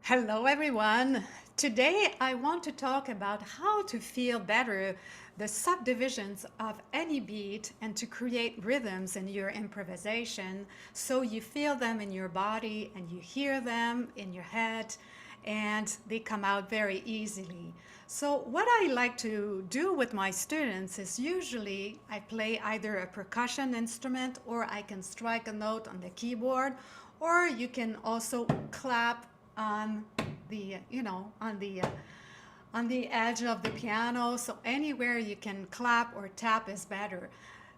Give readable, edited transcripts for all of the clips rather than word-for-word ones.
Hello everyone. Today I want to talk about how to feel better the subdivisions of any beat and to create rhythms in your improvisation so you feel them in your body and you hear them in your head and they come out very easily. So what I like to do with my students is usually I play either a percussion instrument or I can strike a note on the keyboard, or you can also clap on the on the edge of the piano. So anywhere you can clap or tap is better.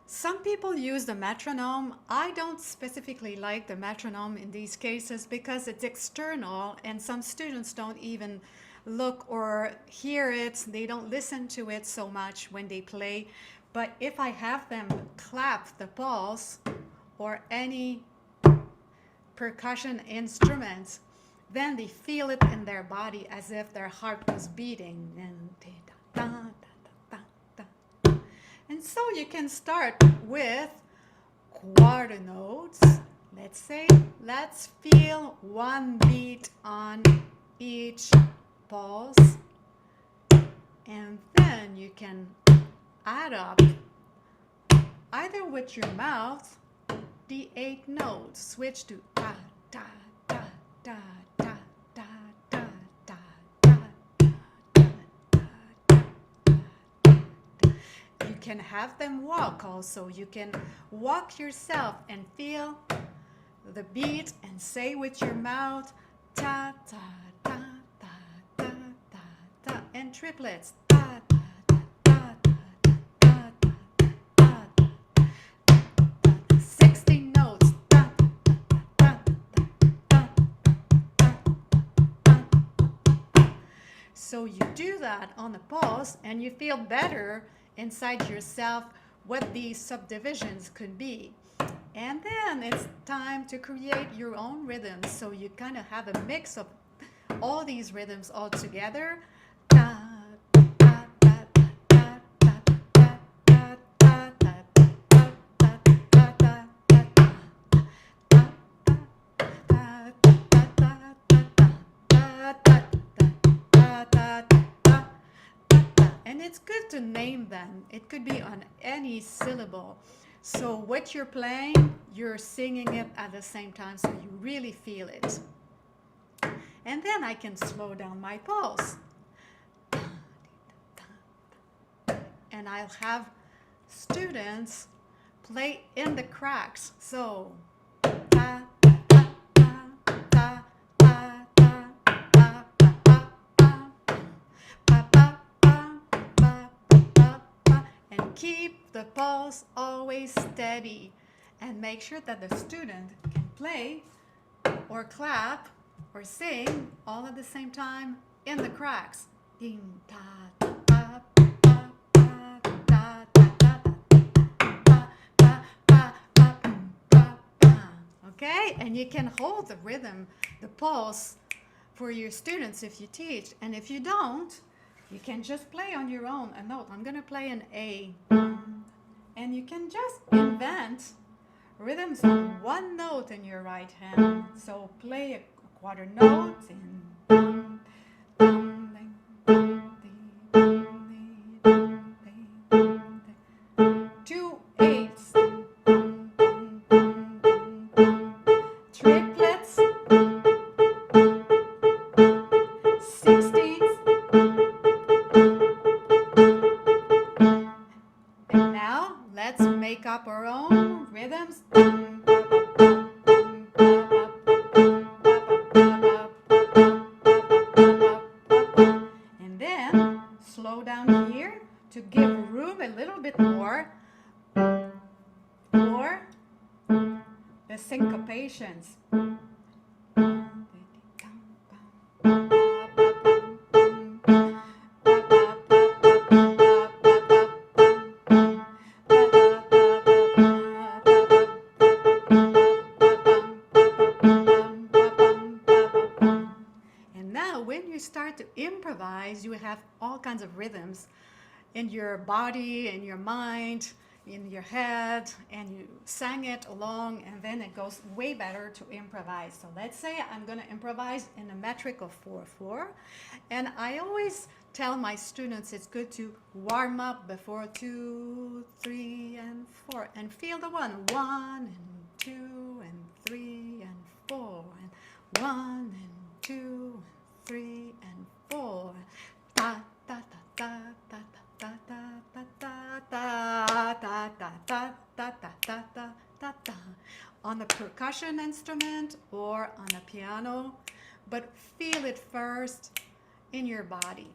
Some people use the metronome. I don't specifically like the metronome in these cases because it's external and some students don't even look or hear it. They don't listen to it so much when they play. But if I have them clap the pulse or any percussion instruments, then they feel it in their body as if their heart was beating. And so you can start with quarter notes. Let's say, let's feel one beat on each pulse. And then you can add up, either with your mouth, the 8 notes. Switch to da, da, da, da, da, da, da, da, da, da, da, da. You can have them walk also. You can walk yourself and feel the beat and say with your mouth, ta, ta, ta, ta, ta, ta, ta, and triplets, ta, ta, ta, ta, ta, ta, ta, ta, ta, 16 notes. So you do that on a pulse and you feel better inside yourself what these subdivisions could be. And then it's time to create your own rhythms. So you kind of have a mix of all these rhythms all together. And it's good to name them. It could be on any syllable. So what you're playing, you're singing it at the same time, so you really feel it. And then I can slow down my pulse. And I'll have students play in the cracks. So and keep the pulse always steady and make sure that the student can play or clap or sing all at the same time in the cracks. Ding, da, da, da, da, da, da, da. Okay, and you can hold the rhythm, the pulse for your students if you teach, and if you don't, you can just play on your own a note. I'm going to play an A. And you can just invent rhythms on one note in your right hand. So play a quarter note in 2 eighths, triplets, 16ths. And now let's make up our own rhythms. And then slow down here to give room a little bit more for the syncopations. And now when you start to improvise, you have all kinds of rhythms in your body, in your mind. in your head and you sang it along, and then it goes way better to improvise. So let's say I'm going to improvise in a metric of 4/4, and I always tell my students it's good to warm up before 2, 3, and 4, and feel the 1 and 2 and 3 and 4, and 1 and 2 and 3 and 4. Ta ta ta ta ta ta ta ta ta ta ta ta ta ta ta ta ta ta ta on a percussion instrument or on a piano, but feel it first in your body.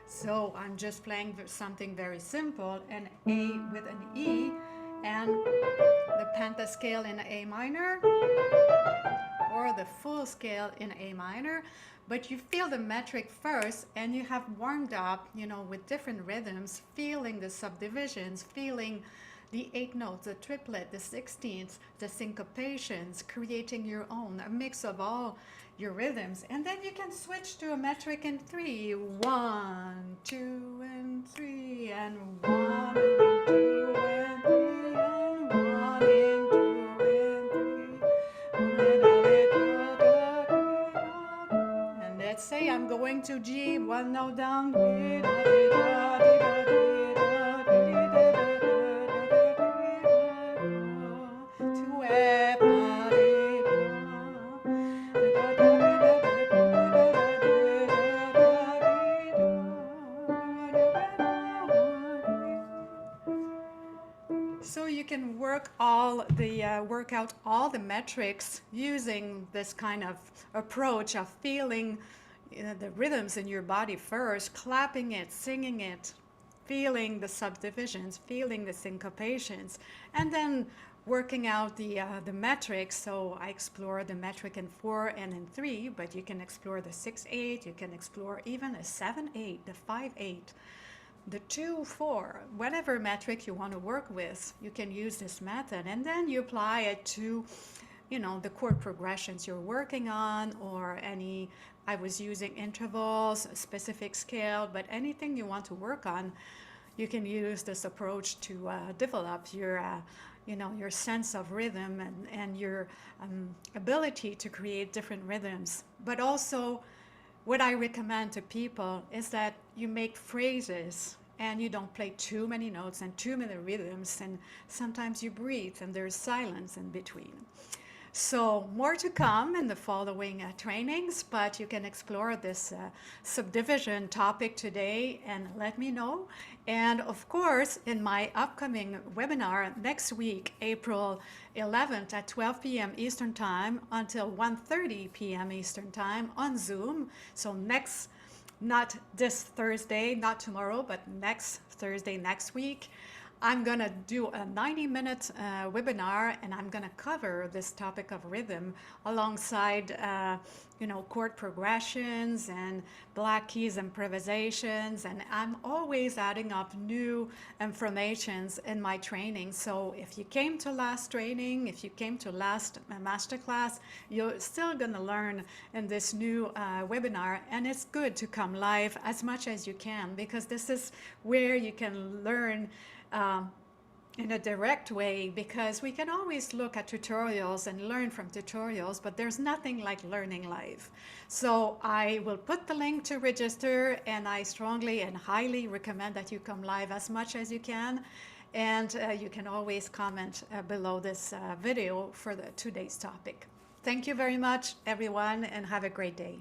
So I'm just playing something very simple, an A with an E, and the pentascale in A minor, or the full scale in A minor, but you feel the metric first, and you have warmed up, with different rhythms, feeling the subdivisions, feeling the 8 notes, the triplet, the 16ths, the syncopations, creating your own, a mix of all your rhythms. And then you can switch to a metric in 3, 1, 2, and 3, and 1, and 2, and 3, and 1, and 2, and 3. And let's say I'm going to G, 1 note down. So you can work out all the metrics using this kind of approach of feeling the rhythms in your body first, clapping it, singing it, feeling the subdivisions, feeling the syncopations, and then working out the metrics. So I explore the metric in 4 and in 3, but you can explore the 6/8, you can explore even a 7/8, the 5/8. The 2/4, whatever metric you want to work with, you can use this method, and then you apply it to, the chord progressions you're working on, or I was using intervals, a specific scale, but anything you want to work on, you can use this approach to develop your sense of rhythm and your ability to create different rhythms. But also, what I recommend to people is that you make phrases and you don't play too many notes and too many rhythms, and sometimes you breathe and there's silence in between. So more to come in the following trainings, but you can explore this subdivision topic today and let me know. And of course, in my upcoming webinar next week, April 11th at 12 p.m. Eastern Time until 1:30 p.m. Eastern Time on Zoom. So not this Thursday, not tomorrow, but next Thursday, next week, I'm going to do a 90-minute webinar, and I'm going to cover this topic of rhythm alongside, chord progressions and black keys improvisations. And I'm always adding up new informations in my training. So if you came to last training, if you came to last masterclass, you're still going to learn in this new webinar. And it's good to come live as much as you can, because this is where you can learn in a direct way, because we can always look at tutorials and learn from tutorials, but there's nothing like learning live. So I will put the link to register, and I strongly and highly recommend that you come live as much as you can. And you can always comment below this video for today's topic. Thank you very much, everyone, and have a great day.